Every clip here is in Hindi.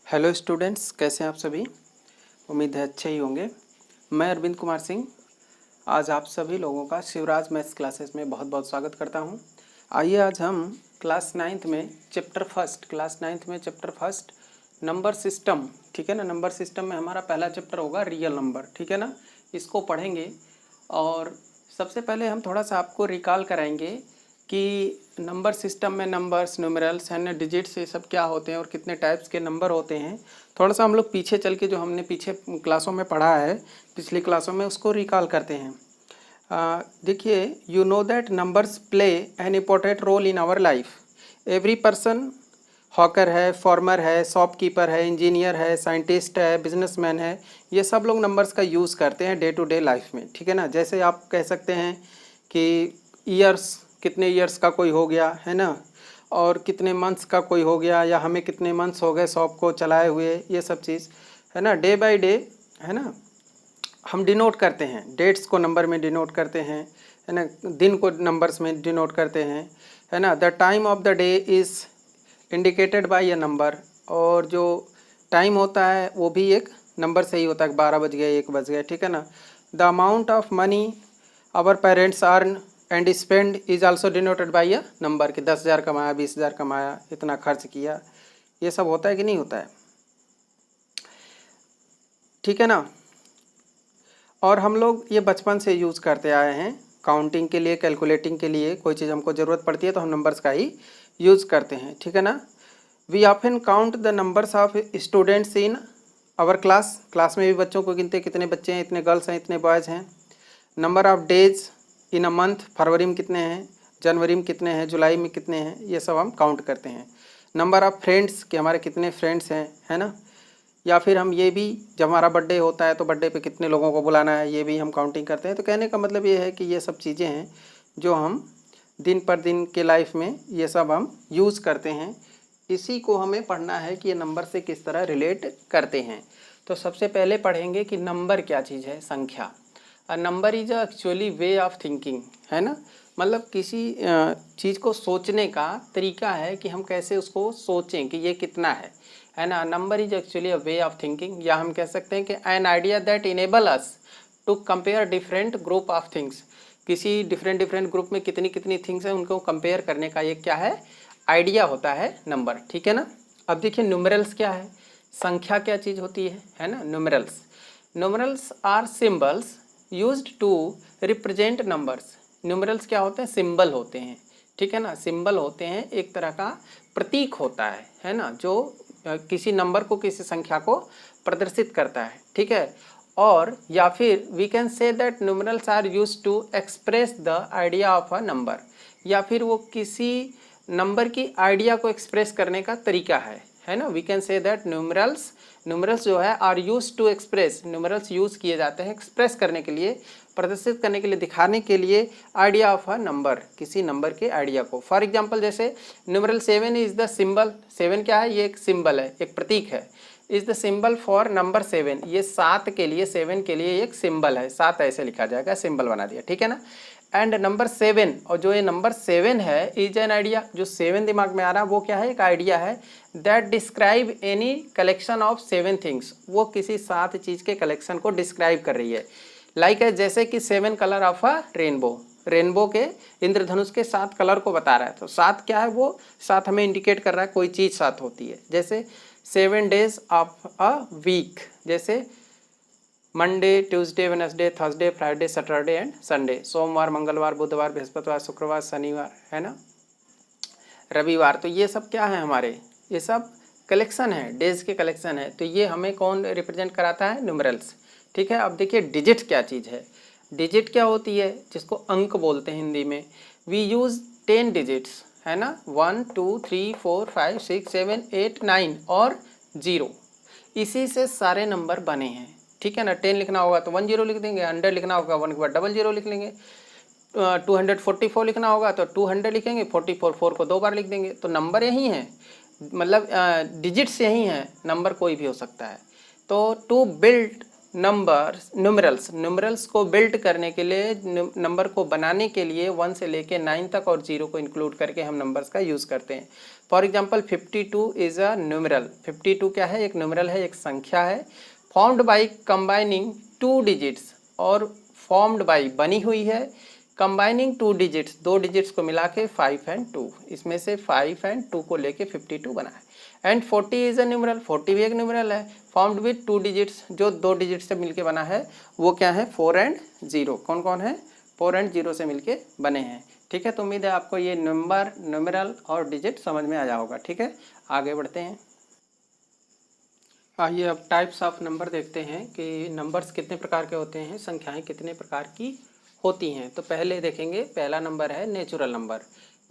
हेलो स्टूडेंट्स, कैसे हैं आप सभी। उम्मीद है अच्छे ही होंगे। मैं अरविंद कुमार सिंह आज आप सभी लोगों का शिवराज मैथ्स क्लासेस में बहुत बहुत स्वागत करता हूं। आइए आज हम क्लास नाइन्थ में चैप्टर फर्स्ट नंबर सिस्टम, ठीक है ना। नंबर सिस्टम में हमारा पहला चैप्टर होगा रियल नंबर, ठीक है ना। इसको पढ़ेंगे और सबसे पहले हम थोड़ा सा आपको रिकॉल कराएंगे कि नंबर सिस्टम में नंबर्स, न्यूमेरल्स एंड डिजिट्स ये सब क्या होते हैं और कितने टाइप्स के नंबर होते हैं। थोड़ा सा हम लोग पीछे चल के जो हमने पीछे क्लासों में पढ़ा है, पिछली क्लासों में, उसको रिकॉल करते हैं। देखिए, you know that numbers play an important role in our life. Every person, hawker है, फार्मर है, शॉपकीपर है, इंजीनियर है, साइंटिस्ट है, बिजनेसमैन है, ये सब लोग नंबर्स का यूज़ करते हैं डे टू डे लाइफ में, ठीक है ना। जैसे आप कह सकते हैं कि ईयर्स, कितने ईयर्स का कोई हो गया है ना, और कितने मंथ्स का कोई हो गया, या हमें कितने मंथ्स हो गए शॉप को चलाए हुए, ये सब चीज़ है ना। डे बाय डे है ना, हम डिनोट करते हैं, डेट्स को नंबर में डिनोट करते हैं, है ना, दिन को नंबर्स में डिनोट करते हैं, है ना। The time of the day is indicated by a number, और जो टाइम होता है वो भी एक नंबर से ही होता है, 12 बज गए, 1 बज गए, ठीक है ना। The amount of money our parents earn and spend is also denoted by a number, कि 10,000 कमाया, 20,000 कमाया, इतना खर्च किया, ये सब होता है कि नहीं होता है, ठीक है ना। और हम लोग ये बचपन से यूज़ करते आए हैं, काउंटिंग के लिए, कैलकुलेटिंग के लिए, कोई चीज़ हमको ज़रूरत पड़ती है तो हम नंबर्स का ही यूज़ करते हैं, ठीक है ना। We often count the numbers of students in our class में भी बच्चों को गिनते, कितने बच्चे हैं, इतने गर्ल्स हैं, इतने बॉयज़ हैं। Number of days in a month, फरवरी में कितने हैं, जनवरी में कितने हैं, जुलाई में कितने हैं, ये सब हम काउंट करते हैं। नंबर ऑफ फ्रेंड्स, कि हमारे कितने फ्रेंड्स हैं, है ना। या फिर हम ये भी, जब हमारा बर्थडे होता है तो बर्थडे पे कितने लोगों को बुलाना है, ये भी हम काउंटिंग करते हैं। तो कहने का मतलब ये है कि ये सब चीज़ें हैं जो हम दिन पर दिन के लाइफ में ये सब हम यूज़ करते हैं। इसी को हमें पढ़ना है कि ये नंबर से किस तरह रिलेट करते हैं। तो सबसे पहले पढ़ेंगे कि नंबर क्या चीज़ है, संख्या। A number is actually way of thinking, है ना। मतलब किसी चीज़ को सोचने का तरीका है कि हम कैसे उसको सोचें कि ये कितना है ना। Number is actually a way of thinking, या हम कह सकते हैं कि an idea that enable us to compare different group of things. किसी डिफरेंट ग्रुप में कितनी कितनी थिंग्स हैं उनको कंपेयर करने का ये क्या है, आइडिया होता है नंबर, ठीक है ना। अब देखिए न्यूमेरल्स क्या है, संख्या क्या चीज़ होती है ना। Numerals are symbols used to represent numbers. Numerals क्या होते हैं, सिंबल होते हैं, ठीक है ना। सिंबल होते हैं, एक तरह का प्रतीक होता है ना, जो किसी नंबर को, किसी संख्या को प्रदर्शित करता है, ठीक है। और या फिर we can say that numerals are used to express the idea of a number, या फिर वो किसी नंबर की आइडिया को एक्सप्रेस करने का तरीका है ना। We can say that numerals जो है are use to express, numerals use किए जाते हैं एक्सप्रेस करने के लिए, प्रदर्शित करने के लिए, दिखाने के लिए आइडिया ऑफ अ नंबर, किसी नंबर के आइडिया को। फॉर एग्जांपल जैसे न्यूमेरल 7 इज द सिंबल, 7 क्या है, ये एक सिंबल है, एक प्रतीक है। Is the symbol for number 7, ये 7 के लिए, 7 के लिए एक सिंबल है, 7 ऐसे लिखा जाएगा, सिंबल बना दिया, ठीक है ना। एंड नंबर 7, और जो ये नंबर 7 है, इज एन आइडिया, जो 7 दिमाग में आ रहा है वो क्या है, एक आइडिया है। That describe any collection of 7 things, वो किसी 7 चीज़ के कलेक्शन को डिस्क्राइब कर रही है। लाइक है, जैसे कि 7 कलर ऑफ अ रेनबो के, इंद्रधनुष के 7 कलर को बता रहा है। तो 7 क्या है, वो 7 हमें इंडिकेट कर रहा है कोई चीज़ 7 होती है। जैसे 7 डेज ऑफ अ वीक, जैसे Monday, Tuesday, Wednesday, Thursday, Friday, Saturday and Sunday. सोमवार, मंगलवार, बुधवार, बृहस्पतिवार, शुक्रवार, शनिवार, है ना, रविवार। तो ये सब क्या है हमारे, ये सब कलेक्शन है, डेज के कलेक्शन है। तो ये हमें कौन रिप्रेजेंट कराता है, न्यूमेरल्स, ठीक है। अब देखिए डिजिट क्या चीज़ है। डिजिट क्या होती है, जिसको अंक बोलते हैं हिंदी में। वी यूज़ 10 डिजिट्स, है ना, 1 2 3 4 5 6 7 8 9 और 0, इसी से सारे नंबर बने हैं, ठीक है ना। 10 लिखना होगा तो 10 लिख देंगे, 100 लिखना होगा 1 के बाद 00 लिख लेंगे, 244 लिखना होगा तो 200 लिखेंगे, 44 4 को 2 बार लिख देंगे। तो नंबर यही हैं, मतलब डिजिट्स यही हैं, नंबर कोई भी हो सकता है। तो टू बिल्ड नंबर्स न्यूमरल्स को बिल्ड करने के लिए, नंबर को बनाने के लिए 1 से लेके 9 तक और 0 को इंक्लूड करके हम नंबर्स का यूज़ करते हैं। For example 52 is a numeral. 52 क्या है? एक न्यूमरल है, एक संख्या है। फॉर्म्ड बाई कंबाइनिंग 2 डिजिट्स, और फॉर्म्ड बाई बनी हुई है कंबाइनिंग 2 डिजिट्स, 2 डिजिट्स को मिला के 5 एंड 2, इसमें से 5 एंड 2 को लेके 52 बना है। एंड 40 इज अ न्यूमरल, 40 भी एक न्यूमरल है, फॉर्म्ड विद 2 डिजिट्स, जो 2 डिजिट से मिलके बना है। वो क्या है? 4 एंड 0। कौन कौन है? 4 एंड 0 से मिलके बने हैं। ठीक है, तो उम्मीद है आपको ये नंबर, न्यूमरल और डिजिट समझ में आ जाएगा होगा। ठीक है, आगे बढ़ते हैं। आइए अब टाइप्स ऑफ नंबर देखते हैं कि नंबर्स कितने प्रकार के होते हैं, संख्याएं कितने प्रकार की होती हैं। तो पहले देखेंगे, पहला नंबर है नेचुरल नंबर,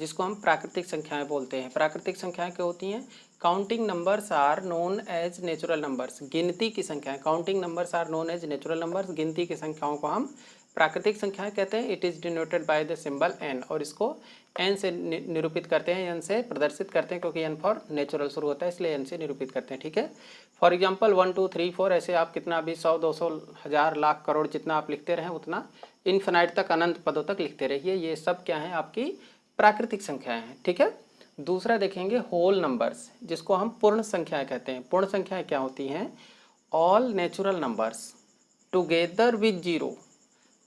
जिसको हम प्राकृतिक संख्याएं बोलते हैं। प्राकृतिक संख्याएं क्या होती हैं? Counting numbers are known as natural numbers. गिनती की संख्याएं, counting numbers are known as natural numbers. गिनती की संख्याओं को हम प्राकृतिक संख्याएं कहते हैं। It is denoted by the symbol N, और इसको एन से निरूपित करते हैं, एन से प्रदर्शित करते हैं, क्योंकि एन फॉर नेचुरल शुरू होता है, इसलिए एन से निरूपित करते हैं। ठीक है, फॉर एग्जाम्पल 1 2 3 4, ऐसे आप कितना भी 100 200 1000 लाख करोड़ जितना आप लिखते रहें उतना इन्फिनाइट तक, अनंत पदों तक लिखते रहिए। ये सब क्या है? आपकी प्राकृतिक संख्याएं हैं। ठीक है, दूसरा देखेंगे होल नंबर्स, जिसको हम पूर्ण संख्याएं कहते हैं। पूर्ण संख्याएं क्या होती हैं? All natural numbers together with zero.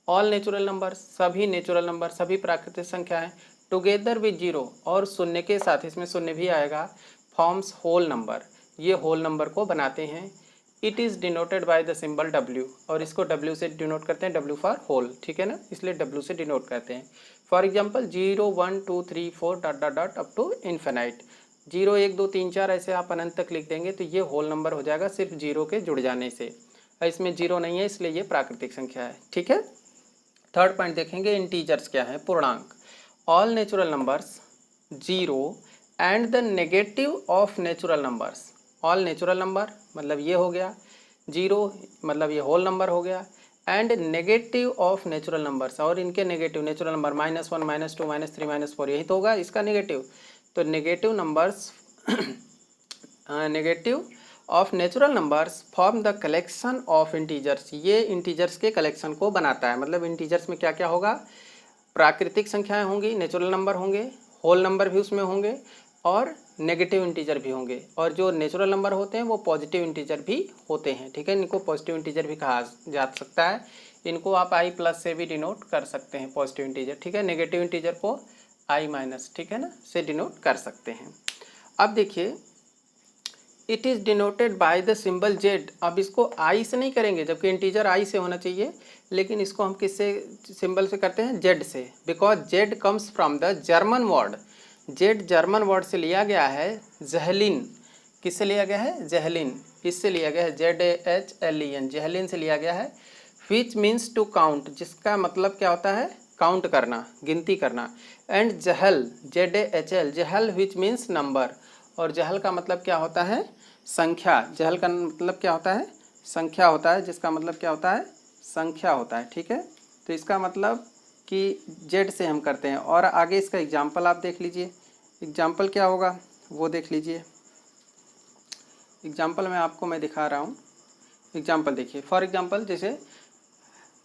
All natural numbers, सभी नेचुरल नंबर, सभी प्राकृतिक संख्याएं टुगेदर विद जीरो, और शून्य के साथ, इसमें शून्य भी आएगा, फॉर्म्स होल नंबर। ये होल नंबर को बनाते हैं। It is denoted by the symbol W, और इसको डब्ल्यू से डिनोट करते हैं, डब्ल्यू फॉर होल। ठीक है ना, इसलिए डब्ल्यू से डिनोट करते हैं। For example 0 1 2 3 4 dot dot dot up to infinite. 0 1 2 3 4 ऐसे आप अनंत तक लिख देंगे तो ये होल नंबर हो जाएगा सिर्फ जीरो के जुड़ जाने से। इसमें जीरो नहीं है, इसलिए ये प्राकृतिक संख्या है। ठीक है, थर्ड पॉइंट देखेंगे, इंटीजर्स क्या है? पूर्णांक। All natural numbers 0 and the negative of natural numbers. All natural number मतलब ये हो गया, 0 मतलब ये होल नंबर हो गया, and negative of natural numbers, और इनके नेगेटिव नेचुरल नंबर -1 -2 -3 -4, यही तो होगा इसका नेगेटिव। तो negative numbers negative of natural numbers form the collection of integers. ये इंटीजर्स के कलेक्शन को बनाता है। मतलब इंटीजर्स में क्या क्या होगा? प्राकृतिक संख्याएं होंगी, नेचुरल नंबर होंगे, होल नंबर भी उसमें होंगे, और नेगेटिव इंटीजर भी होंगे। और जो नेचुरल नंबर होते हैं वो पॉजिटिव इंटीजर भी होते हैं। ठीक है, इनको पॉजिटिव इंटीजर भी कहा जा सकता है। इनको आप i प्लस से भी डिनोट कर सकते हैं, पॉजिटिव इंटीजर। ठीक है, नेगेटिव इंटीजर को i माइनस, ठीक है ना, से डिनोट कर सकते हैं। अब देखिए, it is denoted by the symbol Z. अब इसको आई से नहीं करेंगे, जबकि इंटीजर आई से होना चाहिए, लेकिन इसको हम किससे सिंबल से करते हैं? जेड से, because Z comes from the German word. Z German word से लिया गया है ज़हलिन। किससे लिया गया है? ज़हलिन। इससे लिया गया है ZAHLEN, ज़हलिन से लिया गया है। विच मीन्स टू काउंट, जिसका मतलब क्या होता है? काउंट करना, गिनती करना। And Jahl, ZAHL, Jahl which means number, और जहल का मतलब क्या होता है? संख्या। जहल का मतलब क्या होता है? संख्या होता है, जिसका मतलब क्या होता है? संख्या होता है। ठीक है, तो इसका मतलब कि जेड से हम करते हैं। और आगे इसका एग्जाम्पल आप देख लीजिए। एग्जाम्पल क्या होगा वो देख लीजिए। एग्जाम्पल में आपको मैं दिखा रहा हूँ। एग्जाम्पल देखिए, फॉर एग्जाम्पल जैसे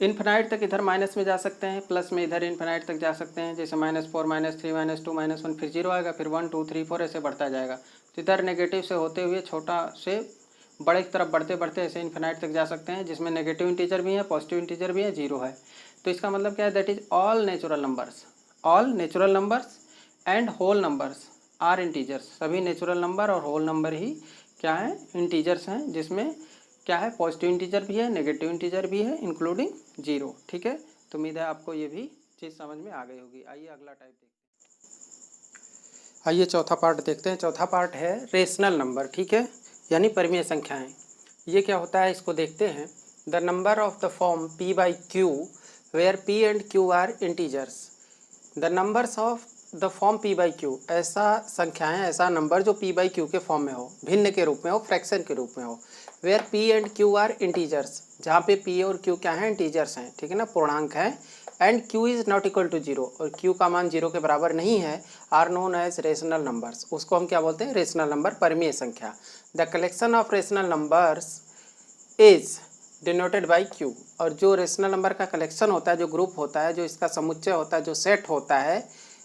इन्फिनाइट तक इधर माइनस में जा सकते हैं, प्लस में इधर इन्फिनाइट तक जा सकते हैं। जैसे -4 -3 -2 -1, फिर 0 आएगा, फिर 1 2 3 4 ऐसे बढ़ता जाएगा। तो इधर नेगेटिव से होते हुए छोटा से बड़े की तरफ बढ़ते बढ़ते ऐसे इन्फिनाइट तक जा सकते हैं, जिसमें नेगेटिव इंटीजर भी है, पॉजिटिव इंटीजर भी है, 0 है। तो इसका मतलब क्या है? That is all natural numbers. All natural numbers and whole numbers are integers. सभी नेचुरल नंबर और होल नंबर ही क्या है? इंटीजर्स हैं, जिसमें क्या है? पॉजिटिव इंटीजर भी है, नेगेटिव इंटीजर भी है, इंक्लूडिंग 0। ठीक है, तो उम्मीद है आपको ये भी चीज़ समझ में आ गई होगी। आइए अगला टाइप देखते हैं। आइए चौथा पार्ट देखते हैं। चौथा पार्ट है रेशनल नंबर। ठीक है, यानी परिमेय संख्याएं। ये क्या होता है इसको देखते हैं। The number of the form p/q where p and q are integers. The numbers of the form p/q, ऐसा संख्याएं, ऐसा नंबर जो p/q के फॉर्म में हो, भिन्न के रूप में हो, फ्रैक्शन के रूप में हो। Where p and q are integers, जहाँ पे p और q क्या हैं? इंटीजर्स हैं। ठीक है ना, पूर्णांक हैं। And q is not equal to 0, और q का मान 0 के बराबर नहीं है, are known as rational numbers. उसको हम क्या बोलते हैं? रेशनल नंबर, परिमेय संख्या। The collection of rational numbers is denoted by Q. और जो रेशनल नंबर का कलेक्शन होता है, जो ग्रुप होता है, जो इसका समुच्चय होता है, जो सेट होता है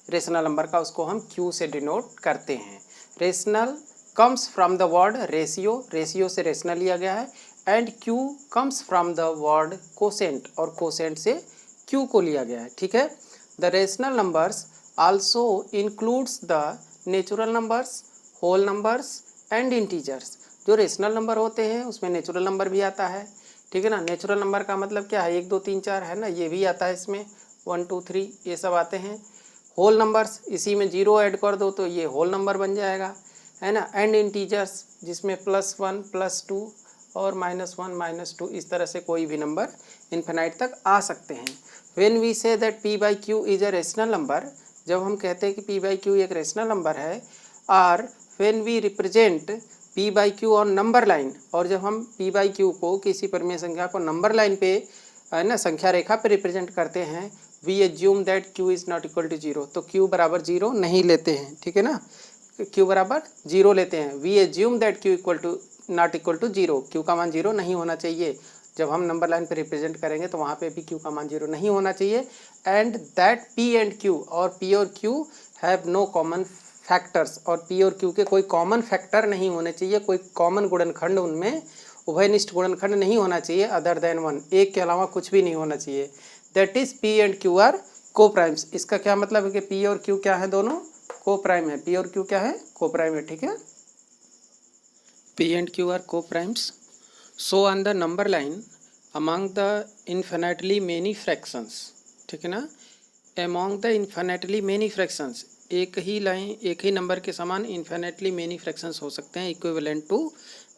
रेशनल नंबर का, उसको हम क्यू से डिनोट करते हैं। Rational comes from the word ratio, ratio से रेशनल लिया गया है। And Q comes from the word quotient, और कोसेंट से क्यू को लिया गया है। ठीक है। The rational numbers also includes the natural numbers, whole numbers and integers. जो रेशनल नंबर होते हैं उसमें नेचुरल नंबर भी आता है। ठीक है ना। नेचुरल नंबर का मतलब क्या है, 1 2 3 4 है ना, ये भी आता है इसमें, 1 2 3 ये सब आते हैं। होल नंबर्स, इसी में 0 ऐड कर दो तो ये होल नंबर बन जाएगा, है ना। एंड इंटीजर्स, जिसमें +1 +2 और -1 -2, इस तरह से कोई भी नंबर इन्फिनाइट तक आ सकते हैं। When we say that p by Q is a rational number, जब हम कहते हैं कि p बाई क्यू एक रेशनल नंबर है, और when we represent p by Q on number line, और जब हम p बाई क्यू को किसी परिमेय संख्या को नंबर लाइन पे, है ना, संख्या रेखा पे रिप्रेजेंट करते हैं, we assume that q is not equal to 0, तो q बराबर 0 नहीं लेते हैं। ठीक है ना, q बराबर 0 लेते हैं। We assume that q equal to not equal to 0, q का मान 0 नहीं होना चाहिए। जब हम नंबर लाइन पे रिप्रेजेंट करेंगे तो वहाँ पे भी q का मान 0 नहीं होना चाहिए। And that p and q, और p और q have no common factors, और p और q के कोई कॉमन फैक्टर नहीं होने चाहिए, कोई कॉमन गुणनखंड उनमें, उभयनिष्ठ गुणनखंड नहीं होना चाहिए अदर देन 1, एक के अलावा कुछ भी नहीं होना चाहिए। That is p and q are coprimes. इसका क्या मतलब है कि p और q क्या है, दोनों को प्राइम है। p और q क्या है, को प्राइम है। ठीक है। p एंड q आर को primes. So on the number line among the infinitely many fractions. ठीक है ना, among the infinitely many fractions, एक ही लाइन, एक ही नंबर के समान इन्फिनिटली मेनी फ्रैक्शंस हो सकते हैं इक्विवेलेंट टू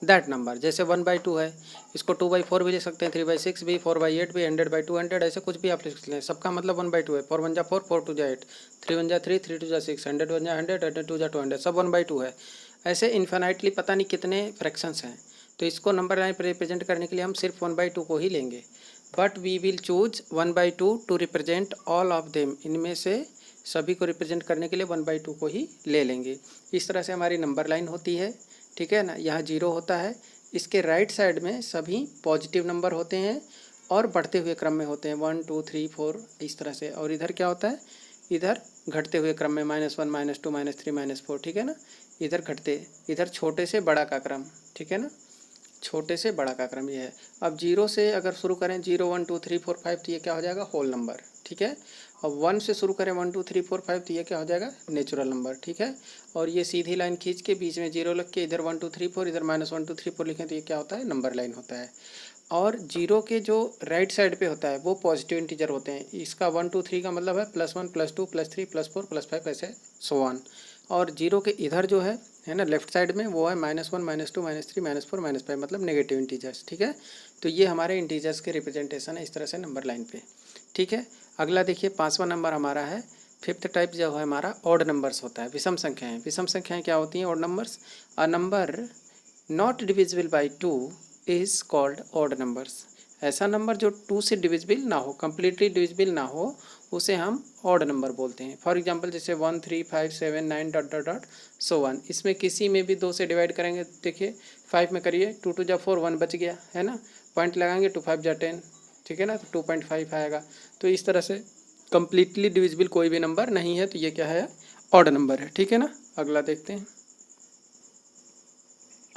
दैट नंबर। जैसे 1/2 है, इसको 2/4 भी लिख सकते हैं, 3/6 भी, 4/8 भी, 100/200, ऐसे कुछ भी आप लिख सकते हैं। सबका मतलब 1/2 है। 4 1 जा 4, 4 2 जा 8, 3 1 जा 3, 3 2 जा 6, 100 1 जा 100, 100 2 जा 200, सब 1/2 है। ऐसे इन्फिनिटली पता नहीं कितने फ्रैक्शंस हैं, तो इसको नंबर लाइन पर रिप्रेजेंट करने के लिए हम सिर्फ 1/2 को ही लेंगे। But we will choose 1/2 to represent all of them, इनमें से सभी को रिप्रेजेंट करने के लिए 1/2 को ही ले लेंगे। इस तरह से हमारी नंबर लाइन होती है। ठीक है ना, यहाँ 0 होता है, इसके राइट साइड में सभी पॉजिटिव नंबर होते हैं और बढ़ते हुए क्रम में होते हैं, 1 2 3 4 इस तरह से। और इधर क्या होता है, इधर घटते हुए क्रम में, -1 -2 -3 -4। ठीक है ना, इधर घटते, इधर छोटे से बड़ा का क्रम। ठीक है ना, छोटे से बड़ा का क्रम ये है। अब 0 से अगर शुरू करें, 0 1 2 3 4 5, तो ये क्या हो जाएगा, होल नंबर। ठीक है। और 1 से शुरू करें, 1 2 3 4 5, तो ये क्या हो जाएगा, नेचुरल नंबर। ठीक है। और ये सीधी लाइन खींच के बीच में 0 लग के इधर 1 2 3 4, इधर -1 2 3 4 लिखें, तो ये क्या होता है, नंबर लाइन होता है। और 0 के जो राइट साइड पे होता है वो पॉजिटिव इंटीजर होते हैं। इसका 1 2 3 का मतलब है +1 +2 +3 +4 +5, ऐसे सो ऑन। और 0 के इधर जो है ना, लेफ्ट साइड में, वो है -1 -2 -3 -4 -5, मतलब नेगेटिव इंटीजर्स। ठीक है। तो ये हमारे इंटीजर्स के रिप्रेजेंटेशन है इस तरह से नंबर लाइन पे। ठीक है। अगला देखिए, 5वां नंबर हमारा है, 5th टाइप जो है हमारा ऑड नंबर्स होता है, विषम संख्याएं। विषम संख्याएं क्या होती हैं, odd numbers. A number not divisible by 2 is called odd numbers. ऐसा नंबर जो 2 से डिविजिबल ना हो, कम्प्लीटली डिविजिबल ना हो, उसे हम ऑड नंबर बोलते हैं। फॉर एग्जांपल जैसे 1 3 5 7 9 डॉट डॉट डॉट सो 1, इसमें किसी में भी 2 से डिवाइड करेंगे, देखिए 5 में करिए, 2 2 जा 4, 1 बच गया, है ना, पॉइंट लगाएंगे, 2 5 जा 10, ठीक है ना, तो 2.5 आएगा। तो इस तरह से कम्प्लीटली डिविजिबल कोई भी नंबर नहीं है, तो ये क्या है, ऑड नंबर है। ठीक है ना। अगला देखते हैं,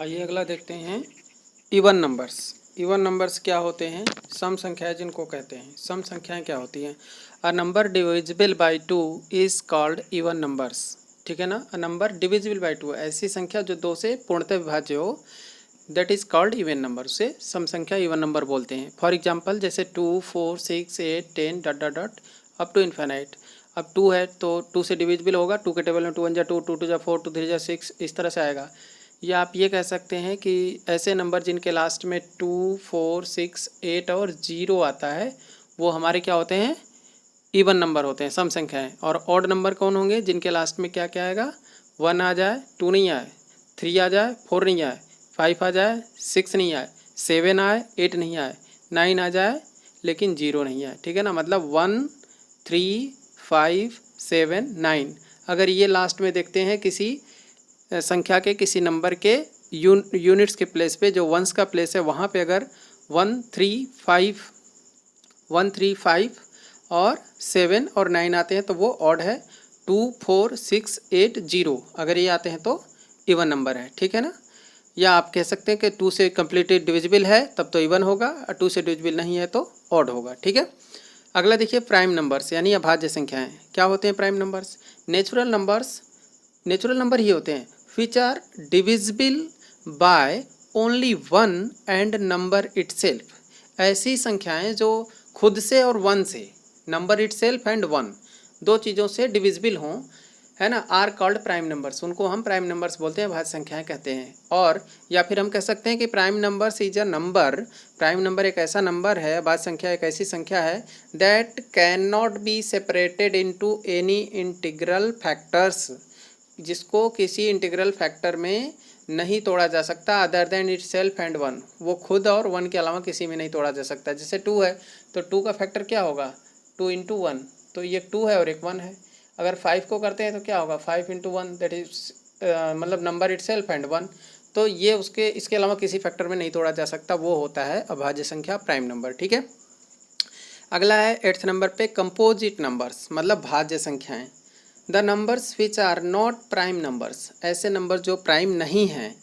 आइए अगला देखते हैं, इवन नंबर्स। इवन नंबर्स क्या होते हैं, सम संख्याएं जिनको कहते हैं। सम संख्याएं क्या होती हैं, a number divisible by 2 is called even numbers. ठीक है ना, अ नंबर डिविजिबल बाई 2, ऐसी संख्या जो 2 से पूर्णतः विभाज्य हो, that is called even number, उसे सम संख्या इवन नंबर बोलते हैं। फॉर एग्जांपल जैसे 2 4 6 8 10 dot dot dot up to infinite. अब 2 है तो 2 से डिविजिबल होगा, 2 के टेबल में 2 1 जा 2, 2 2 जा 4, 2 3 जा 6, इस तरह से आएगा। या आप ये कह सकते हैं कि ऐसे नंबर जिनके लास्ट में 2 4 6 8 और 0 आता है, वो हमारे क्या होते हैं, इवन नंबर होते हैं, सम संख्याएं। और ऑड नंबर कौन होंगे, जिनके लास्ट में क्या क्या आएगा, 1 आ जाए, 2 नहीं आए, 3 आ जाए, 4 नहीं आए, 5 आ जाए, 6 नहीं आए, 7 आए, 8 नहीं आए, 9 आ जाए लेकिन 0 नहीं आए। ठीक है ना, मतलब 1 3 5 7 9। अगर ये लास्ट में देखते हैं किसी संख्या के, किसी नंबर के यूनिट्स के प्लेस पे, जो वंस का प्लेस है, वहाँ पे अगर 135 और 7 और 9 आते हैं तो वो ऑड है। 2 4 6 8 0 अगर ये आते हैं तो इवन नंबर है, ठीक है ना। या आप कह सकते हैं कि 2 से कम्प्लीटली डिविजिबल है तब तो इवन होगा, और 2 से डिविजिबल नहीं है तो ऑड होगा, ठीक है। अगला देखिए प्राइम नंबर्स यानी अभाज्य संख्याएं। क्या होते हैं prime numbers? Natural numbers, natural number ही होते हैं which are divisible by only 1 and number itself. ऐसी संख्याएं जो खुद से और 1 से, नंबर इटसेल्फ एंड 1 दो चीज़ों से डिविजिबल हों, है ना, आर कॉल्ड प्राइम नंबर्स। उनको हम प्राइम नंबर्स बोलते हैं, भाज्य संख्याएं कहते हैं। और या फिर हम कह सकते हैं कि prime numbers is a number, prime number एक ऐसा नंबर है, भाज्य संख्या एक ऐसी संख्या है that can not be separated into any integral factors, जिसको किसी इंटीग्रल फैक्टर में नहीं तोड़ा जा सकता other than it self and 1। वो खुद और 1 के अलावा किसी में नहीं तोड़ा जा सकता। जैसे 2 है तो 2 का फैक्टर क्या होगा? 2 इंटू 1, तो ये 2 है और एक 1 है। अगर 5 को करते हैं तो क्या होगा? 5 इंटू 1 दैट इज मतलब नंबर इट सेल्फ एंड 1। तो ये उसके इसके अलावा किसी फैक्टर में नहीं तोड़ा जा सकता, वो होता है अभाज्य संख्या, प्राइम नंबर, ठीक है। अगला है 8th नंबर पे कंपोजिट नंबर्स, मतलब भाज्य संख्याएं। The numbers which are not prime numbers, ऐसे नंबर जो प्राइम नहीं हैं,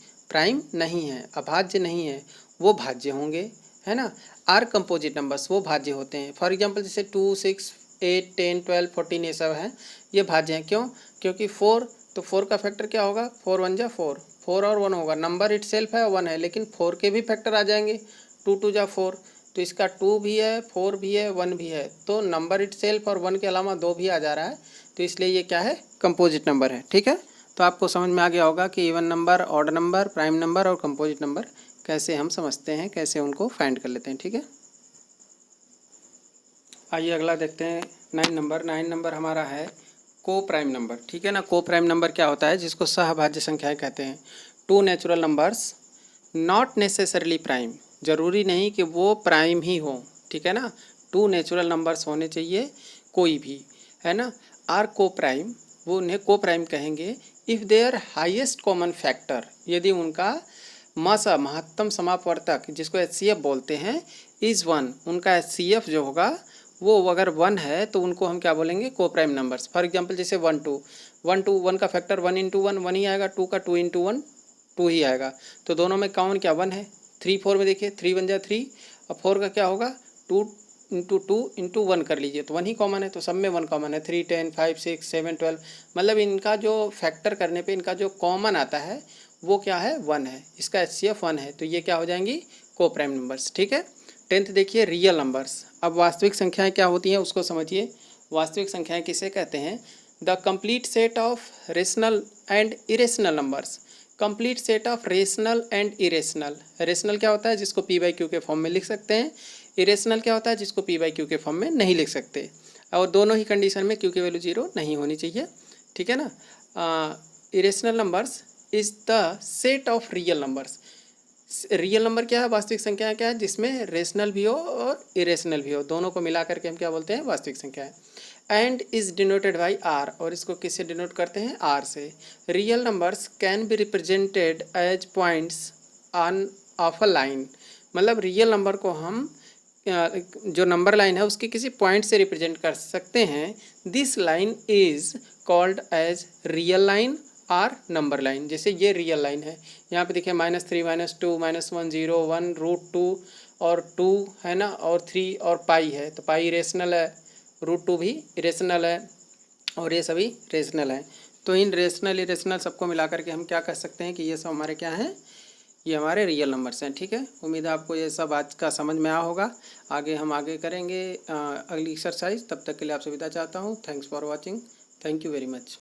अभाज्य नहीं है, वो भाज्य होंगे, है ना। आर कंपोजिट नंबर्स, वो भाज्य होते हैं। फॉर एग्जांपल जैसे 2 6 8 10 12 14 ये सब हैं, ये भाज्य हैं। क्यों? क्योंकि 4, तो 4 का फैक्टर क्या होगा? 4 1 जा 4, 4 और 1 होगा। नंबर इट सेल्फ है 1 है, लेकिन 4 के भी फैक्टर आ जाएंगे। 2 2 जा 4, तो इसका 2 भी है, 4 भी है, 1 भी है, तो नंबर इट सेल्फ और 1 के अलावा 2 भी आ जा रहा है, तो इसलिए ये क्या है? कंपोजिट नंबर है, ठीक है। तो आपको समझ में आ गया होगा कि even number, odd number, prime number और कंपोजिट नंबर कैसे हम समझते हैं, कैसे उनको फाइंड कर लेते हैं, ठीक है। आइए अगला देखते हैं 9 नंबर। 9 नंबर हमारा है को प्राइम नंबर, ठीक है ना। को प्राइम नंबर क्या होता है? जिसको सहभाज्य संख्याएं कहते हैं। 2 natural numbers not necessarily prime, जरूरी नहीं कि वो प्राइम ही हो, ठीक है ना। 2 नेचुरल नंबर्स होने चाहिए कोई भी, है ना। आर को प्राइम, वो उन्हें को प्राइम कहेंगे if their highest common factor, यदि उनका महत्तम समापवर्तक, जिसको HCF बोलते हैं, इज़ 1, उनका HCF जो होगा वो अगर 1 है तो उनको हम क्या बोलेंगे? को प्राइम नंबर्स। फॉर एग्जांपल जैसे 1 2 1 का फैक्टर 1 इंटू 1 1 ही आएगा, 2 का 2 इंटू 1 2 ही आएगा, तो दोनों में कॉमन क्या? 1 है। 3 4 में देखिए 3 1 जा 3, और 4 का क्या होगा? 2 इंटू 2 इंटू 1 कर लीजिए तो 1 ही कॉमन है, तो सब में 1 कॉमन है। 3 10 5 6 7 12, मतलब इनका जो फैक्टर करने पे इनका जो कॉमन आता है वो क्या है? 1 है। इसका HCF 1 है, तो ये क्या हो जाएंगी? को प्राइम नंबर्स, ठीक है। 10th देखिए रियल नंबर्स। अब वास्तविक संख्याएं क्या होती हैं उसको समझिए। वास्तविक संख्याएं किसे कहते हैं? The complete set of rational and irrational numbers. Complete set of rational and irrational. Rational क्या होता है? जिसको P/Q के फॉर्म में लिख सकते हैं। इरेशनल क्या होता है? जिसको P/Q के फॉर्म में नहीं लिख सकते, और दोनों ही कंडीशन में Q की वैल्यू 0 नहीं होनी चाहिए, ठीक है ना। Irrational numbers is the set of real numbers. Real number क्या है? वास्तविक संख्या क्या है? जिसमें रेशनल भी हो और इरेशनल भी हो, दोनों को मिला करके हम क्या बोलते हैं? वास्तविक संख्या है। And is denoted by R, और इसको किससे डिनोट करते हैं? आर से। Real numbers can be represented as points on of a line, मतलब रियल नंबर को हम जो नंबर लाइन है उसके किसी पॉइंट से रिप्रेजेंट कर सकते हैं। This line is called as real line or number line. जैसे ये रियल लाइन है, यहाँ पे देखिए -3 -2 -1 0 1 √2 और 2 है ना, और 3 और पाई है, तो पाई रेशनल है, √2 भी रेशनल है, और ये सभी रेशनल हैं। तो इन रेशनल इरेशनल सबको मिला करके हम क्या कह सकते हैं कि ये सब हमारे क्या हैं? ये हमारे रियल नंबर्स हैं, ठीक है। उम्मीद है आपको ये सब आज का समझ में आया होगा। आगे हम करेंगे अगली एक्सरसाइज। तब तक के लिए आपसे विदा चाहता हूँ। Thanks for watching. Thank you very much.